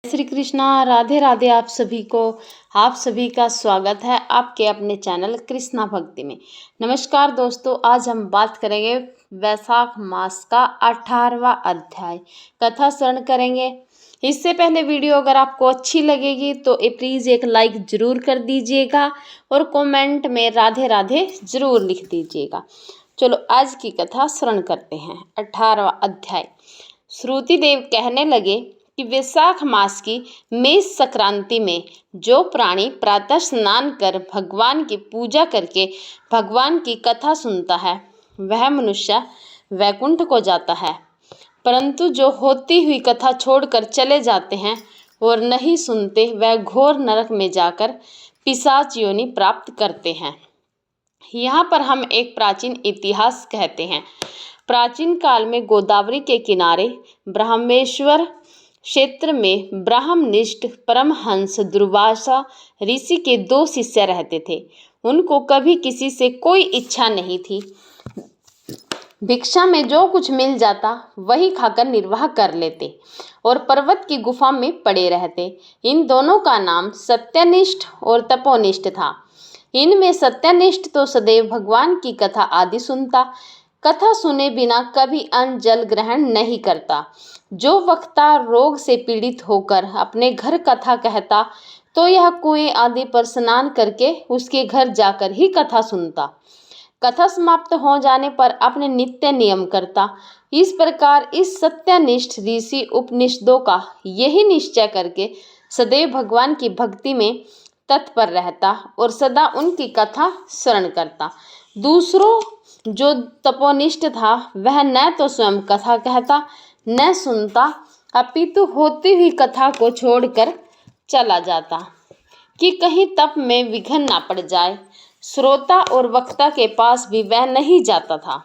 श्री कृष्णा, राधे राधे। आप सभी का स्वागत है आपके अपने चैनल कृष्णा भक्ति में। नमस्कार दोस्तों, आज हम बात करेंगे वैशाख मास का 18वां अध्याय कथा श्रवण करेंगे। इससे पहले वीडियो अगर आपको अच्छी लगेगी तो प्लीज़ एक लाइक ज़रूर कर दीजिएगा और कमेंट में राधे राधे ज़रूर लिख दीजिएगा। चलो आज की कथा श्रवण करते हैं। 18वां अध्याय। श्रुतिदेव कहने लगे कि वैशाख मास की मेष संक्रांति में जो प्राणी प्रातः स्नान कर भगवान की पूजा करके भगवान की कथा सुनता है वह मनुष्य वैकुंठ को जाता है, परंतु जो होती हुई कथा छोड़कर चले जाते हैं और नहीं सुनते वह घोर नरक में जाकर पिशाच योनि प्राप्त करते हैं। यहाँ पर हम एक प्राचीन इतिहास कहते हैं। प्राचीन काल में गोदावरी के किनारे ब्रह्मेश्वर क्षेत्र में ब्रह्मनिष्ठ परमहंस दुर्वासा ऋषि के 2 शिष्य रहते थे। उनको कभी किसी से कोई इच्छा नहीं थी। भिक्षा में जो कुछ मिल जाता वही खाकर निर्वाह कर लेते और पर्वत की गुफा में पड़े रहते। इन दोनों का नाम सत्यनिष्ठ और तपोनिष्ठ था। इनमें सत्यनिष्ठ तो सदैव भगवान की कथा आदि सुनता, कथा सुने बिना कभी अन्न जल ग्रहण नहीं करता। जो वक्ता रोग से पीड़ित होकर अपने घर कथा कहता तो यह कुएं आदि पर स्नान करके उसके घर जाकर ही कथा सुनता। कथा समाप्त हो जाने पर अपने नित्य नियम करता। इस प्रकार इस सत्यनिष्ठ ऋषि उपनिषदों का यही निश्चय करके सदैव भगवान की भक्ति में तत्पर रहता और सदा उनकी कथा श्रवण करता। दूसरों जो तपोनिष्ठ था वह न तो स्वयं कथा कहता न सुनता, अपितु होती हुई कथा को छोड़कर चला जाता कि कहीं तप में विघ्न ना पड़ जाए। श्रोता और वक्ता के पास भी वह नहीं जाता था।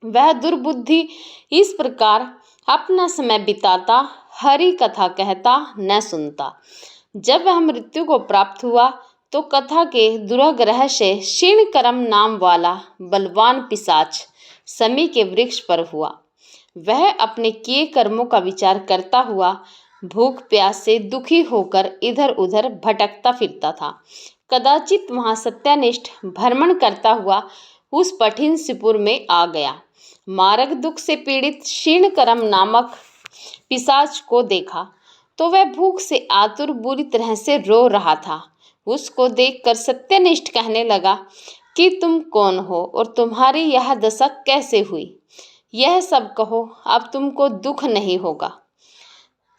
वह दुर्बुद्धि इस प्रकार अपना समय बिताता, हरि कथा कहता न सुनता। जब वह मृत्यु को प्राप्त हुआ तो कथा के दुराग्रह से क्षीणकर्म नाम वाला बलवान पिशाच समी के वृक्ष पर हुआ। वह अपने किए कर्मों का विचार करता हुआ भूख प्यास से दुखी होकर इधर उधर भटकता फिरता था। कदाचित वहां सत्यनिष्ठ भ्रमण करता हुआ उस पठिनसिपुर में आ गया। मारक दुख से पीड़ित क्षीणकर्म नामक पिशाच को देखा तो वह भूख से आतुर बुरी तरह से रो रहा था। उसको देखकर सत्यनिष्ठ कहने लगा कि तुम कौन हो और तुम्हारी यह दशा कैसे हुई, यह सब कहो, अब तुमको दुख नहीं होगा।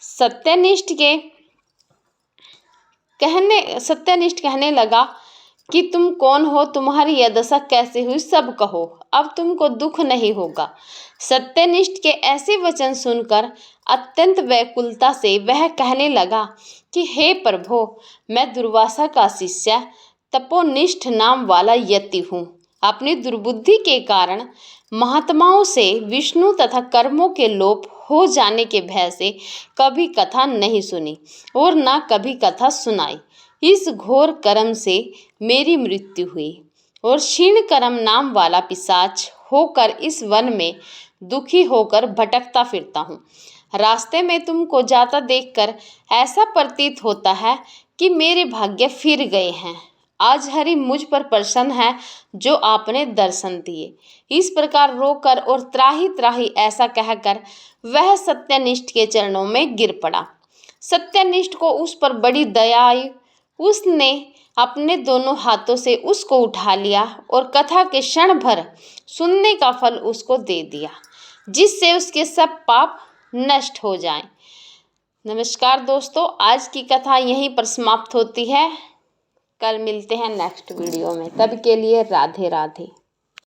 सत्यनिष्ठ कहने लगा कि तुम कौन हो, तुम्हारी यह दशा कैसे हुई, सब कहो, अब तुमको दुख नहीं होगा। सत्यनिष्ठ के ऐसे वचन सुनकर अत्यंत व्याकुलता से वह कहने लगा कि हे प्रभो, मैं दुर्वासा का शिष्य तपोनिष्ठ नाम वाला यति हूँ। अपनी दुर्बुद्धि के कारण महात्माओं से विष्णु तथा कर्मों के लोप हो जाने के भय से कभी कथा नहीं सुनी और ना कभी कथा सुनाई। इस घोर कर्म से मेरी मृत्यु हुई और क्षीणकर्म नाम वाला पिशाच होकर इस वन में दुखी होकर भटकता फिरता हूँ। रास्ते में तुमको जाता देखकर ऐसा प्रतीत होता है कि मेरे भाग्य फिर गए हैं। आज हरि मुझ पर प्रसन्न है जो आपने दर्शन दिए। इस प्रकार रोकर और त्राही त्राही ऐसा कहकर वह सत्यनिष्ठ के चरणों में गिर पड़ा। सत्यनिष्ठ को उस पर बड़ी दया आई। उसने अपने दोनों हाथों से उसको उठा लिया और कथा के क्षण भर सुनने का फल उसको दे दिया, जिससे उसके सब पाप नष्ट हो जाएं। नमस्कार दोस्तों, आज की कथा यहीं पर समाप्त होती है। कल मिलते हैं नेक्स्ट वीडियो में। तब के लिए राधे राधे।